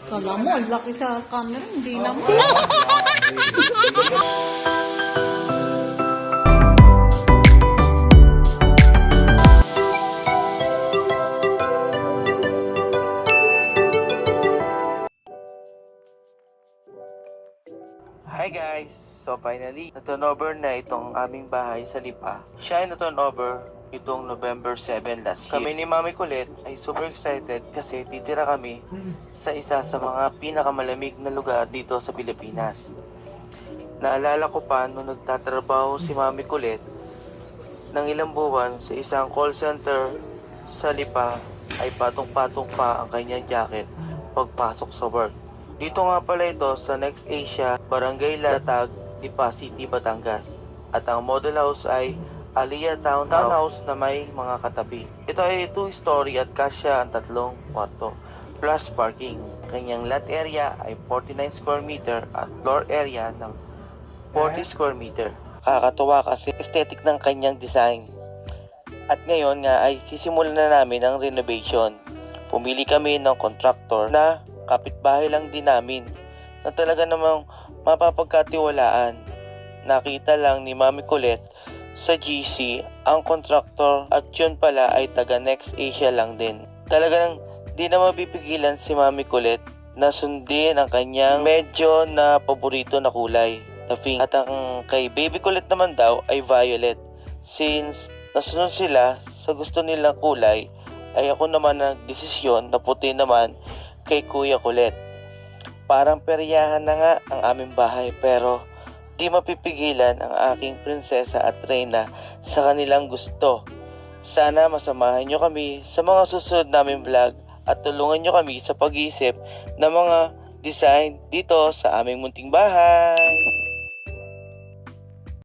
Kala mo, ang laki sa camera, hindi naman. Hi guys! So finally, na-turnover na itong aming bahay sa Lipa. Siya ay na-turnover itong November 7 last year. Kami ni Mami Kulit ay super excited kasi titira kami sa isa sa mga pinakamalamig na lugar dito sa Pilipinas. Naalala ko pa nung nagtatrabaho si Mami Kulit ng ilang buwan sa isang call center sa Lipa ay patong-patong pa ang kanyang jacket pagpasok sa work. Dito nga pala ito sa Next Asia, Barangay Latag, Lipa City, Batangas. At ang model house ay Aliyah Townhouse na may mga katabi. Ito ay 2-story at kasya ang 3 kwarto, plus parking. Kanyang lot area ay 49 square meter at floor area ng 40 square meter. Kakatuwa kasi aesthetic ng kanyang design. At ngayon nga ay sisimulan na namin ang renovation. Pumili kami ng contractor na kapitbahay lang din namin na talaga namang mapapagkatiwalaan. Nakita lang ni Mami Kulit sa GC ang contractor at yun pala ay taga Next Asia lang din. Talaga nang di na mapipigilan si Mami Kulit na sundin ang kanyang medyo na paborito na kulay, na pink. At ang kay Baby Kulit naman daw ay violet. Since nasunod sila sa gusto nilang kulay, ay ako naman nagdesisyon na puti naman kay Kuya Kulit. Parang peryahan na nga ang aming bahay pero di mapipigilan ang aking prinsesa at reyna sa kanilang gusto. Sana masamahan nyo kami sa mga susunod naming vlog at tulungan nyo kami sa pag-iisip ng mga design dito sa aming munting bahay.